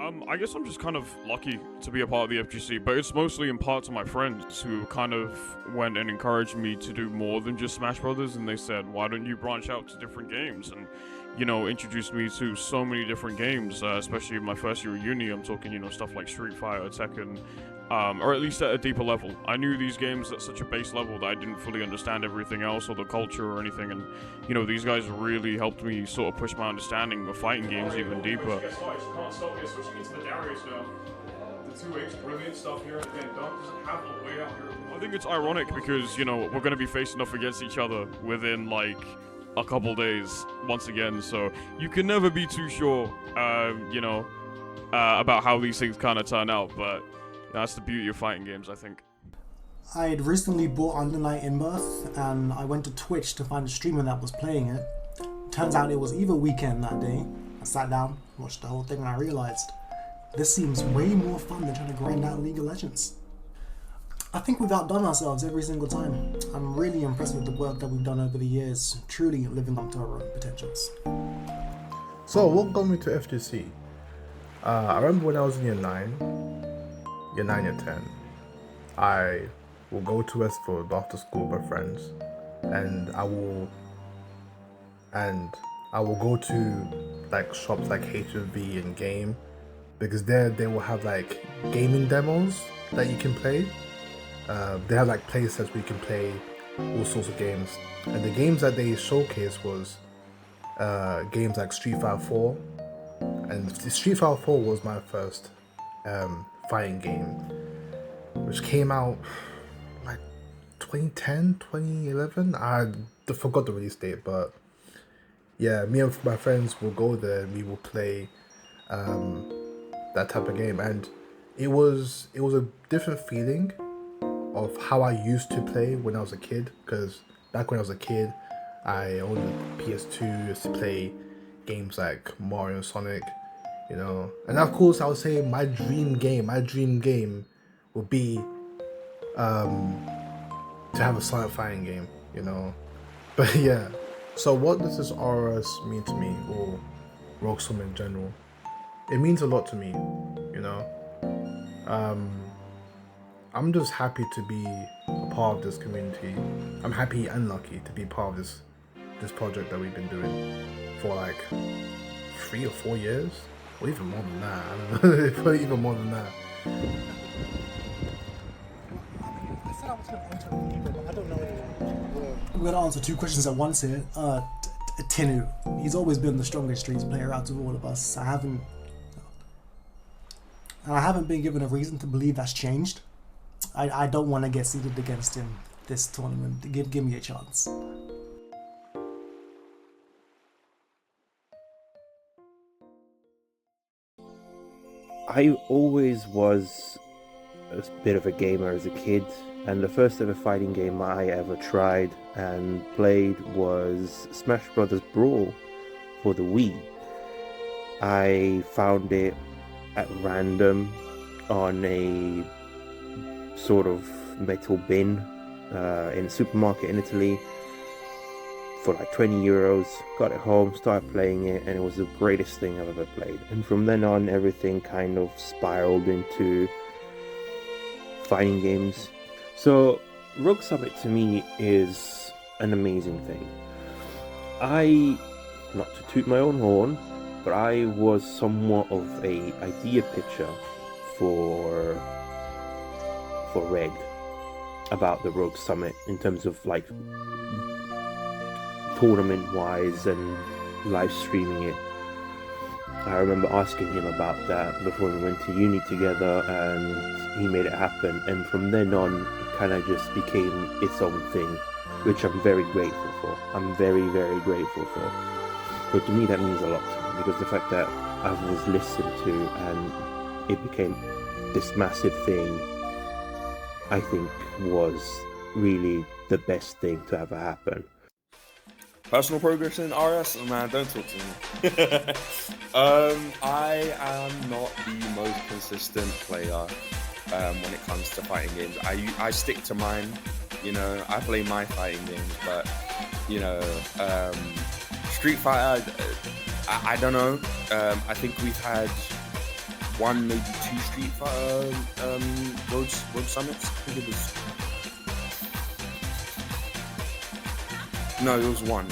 I guess I'm just kind of lucky to be a part of the FGC, but it's mostly in part to my friends who kind of went and encouraged me to do more than just Smash Brothers, and they said, "Why don't you branch out to different games?" And introduced me to so many different games, especially in my first year of uni. I'm talking, stuff like Street Fighter, Tekken, or at least at a deeper level. I knew these games at such a base level that I didn't fully understand everything else or the culture or anything, and these guys really helped me sort of push my understanding of fighting games even deeper. Guess what? I can't stop here. Switching into the Darius now. The 2H, brilliant stuff here, and then Dunk doesn't have a way out here. I think it's ironic because, we're going to be facing off against each other within, like, a couple days once again, so you can never be too sure, about how these things kind of turn out, but that's the beauty of fighting games, I think. I had recently bought Under Night in Birth, and I went to Twitch to find a streamer that was playing it. Turns out it was either weekend that day. I sat down, watched the whole thing, and I realized this seems way more fun than trying to grind out League of Legends. I think we've outdone ourselves every single time. I'm really impressed with the work that we've done over the years, truly living up to our own potentials. So, what got me to FGC? I remember when I was in year 9, year 10, I will go to Westfield after school with my friends, and I will go to like shops like HMV and Game, because there they will have like gaming demos that you can play. They have like play sets where you can play all sorts of games, and the games that they showcased was games like Street Fighter 4, and Street Fighter 4 was my first fighting game, which came out like 2010, 2011. I forgot the release date, but yeah, me and my friends will go there and we will play that type of game, and it was a different feeling of how I used to play when I was a kid, because back when I was a kid, I owned a PS2, used to play games like Mario and Sonic, and of course I would say my dream game would be to have a Sonic fighting game, but yeah. So what does this RS mean to me, or Rogue Summit in general? It means a lot to me, I'm just happy to be a part of this community. I'm happy and lucky to be part of this project that we've been doing for like 3 or 4 years, or even more than that. I don't know, even more than that. I said I was going to enter the people, but I don't know anyone. I'm going to answer 2 questions at once here. Tinu, he's always been the strongest Streets player out of all of us. I haven't been given a reason to believe that's changed. I don't want to get seeded against him this tournament. Give me a chance. I always was a bit of a gamer as a kid, and the first ever fighting game I ever tried and played was Smash Brothers Brawl for the Wii. I found it at random on a sort of metal bin in a supermarket in Italy for like 20 euros. Got it home, started playing it, and it was the greatest thing I've ever played. And from then on, everything kind of spiraled into fighting games. So Rogue Summit to me is an amazing thing. Not to toot my own horn, but I was somewhat of a idea pitcher for Red about the Rogue Summit in terms of like tournament wise and live streaming it. I remember asking him about that before we went to uni together, and he made it happen, and from then on it kind of just became its own thing, which I'm very grateful for. I'm very, very grateful for. So to me that means a lot to me, because the fact that I was listened to and it became this massive thing, I think was really the best thing to ever happen. Personal progress in RS? Man, don't talk to me. I am not the most consistent player when it comes to fighting games. I stick to mine, I play my fighting games, but, Street Fighter, I don't know. I think we've had one, maybe two Street Fighter road summits. I think it was. No, it was one.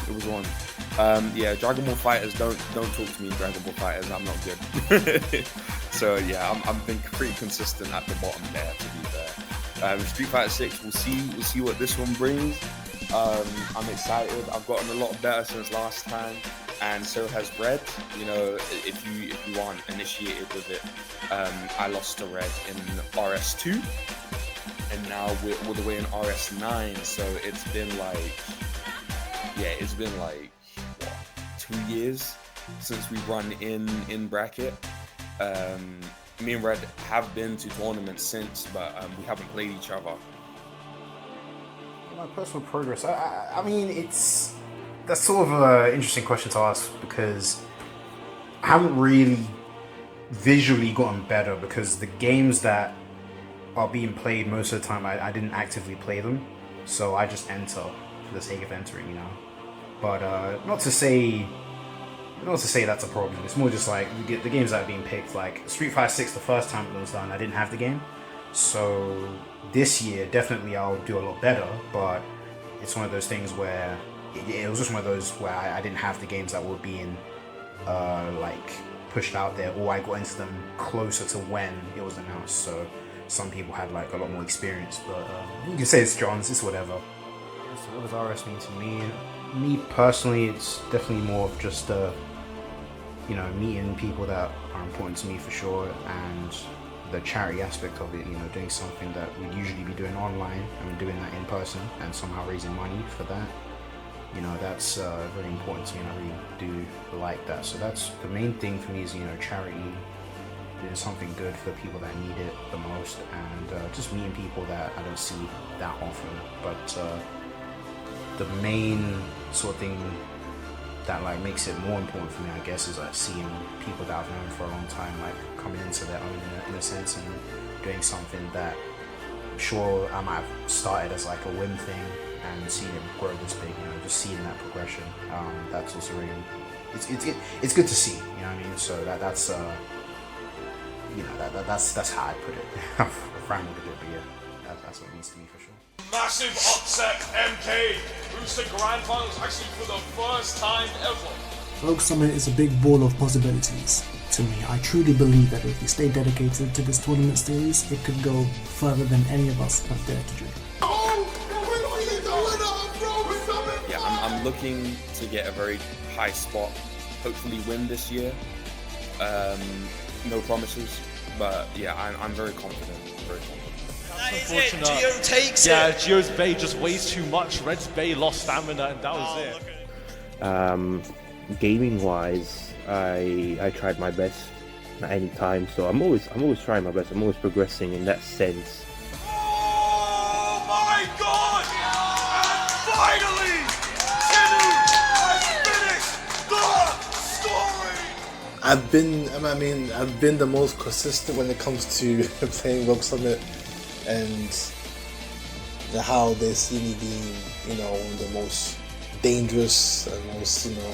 It was one. Yeah, Dragon Ball Fighters, don't talk to me, Dragon Ball Fighters. I'm not good. So yeah, I'm been pretty consistent at the bottom there, to be fair. Street Fighter 6, we'll see what this one brings. I'm excited. I've gotten a lot better since last time, and so has Red. You know, if you aren't initiated with it, I lost to Red in RS2, and now we're all the way in RS9. So it's been like, what, 2 years since we run in bracket. Me and Red have been to tournaments since, but we haven't played each other. My personal progress. I mean, that's sort of an interesting question to ask, because I haven't really visually gotten better, because the games that are being played most of the time, I didn't actively play them, so I just enter for the sake of entering, you know. But not to say that's a problem. It's more just like the games that are being picked. Like Street Fighter 6, the first time it was done, I didn't have the game. So this year, definitely I'll do a lot better. But it's one of those things where it was just one of those where I didn't have the games that were being like pushed out there, or I got into them closer to when it was announced. So some people had like a lot more experience. But you can say it's John's. It's whatever. So what does RS mean to me? Me personally, it's definitely more of just you know, meeting people that are important to me for sure, and the charity aspect of it, you know, doing something that we'd usually be doing online and doing that in person and somehow raising money for that. You know, that's very important to me, and I really do like that. So that's the main thing for me, is, you know, charity, doing something good for people that need it the most, and just meeting people that I don't see that often. But the main sort of thing that like makes it more important for me, I guess, is like seeing people that I've known for a long time like coming into their own in a sense, and doing something that I'm sure I might have started as like a whim thing, and seeing it grow this big, you know, just seeing that progression. That's also really, it's good to see, you know what I mean? So that's you know, that's how I put it. I've frowned a bit, but yeah, that's what it means to me for sure. Massive upset, MK moves to grand finals actually for the first time ever. Rogue Summit is a big ball of possibilities. To me, I truly believe that if we stay dedicated to this tournament series, it could go further than any of us have dared to dream. Yeah, I'm looking to get a very high spot, hopefully win this year. No promises, but yeah, I'm very confident, very confident. That is it, Gio takes it! Yeah, Gio's Bay just weighs too much, Red's Bay lost stamina, and that was it. Gaming wise, I tried my best at any time, so I'm always trying my best. I'm always progressing in that sense. Oh my god! And finally, Kinu has finished the story! I've been the most consistent when it comes to playing Rogue Summit, and how they see me being, you know, one of the most dangerous and most, you know,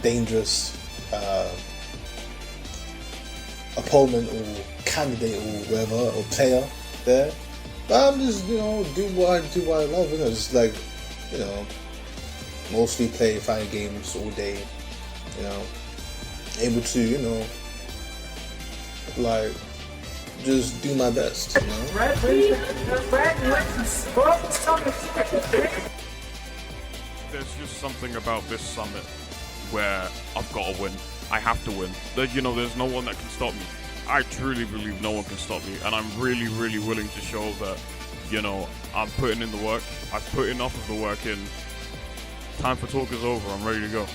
dangerous opponent or candidate or whatever, or player there. But I'm just, you know, do what I love, you know, just like, you know, mostly play fighting games all day, you know, able to, you know, like, just do my best, you know. There's just something about this summit where I've got to win. I have to win. You know, there's no one that can stop me. I truly believe no one can stop me, and I'm really, really willing to show that, you know, I'm putting in the work. I've put enough of the work in. Time for talk is over. I'm ready to go.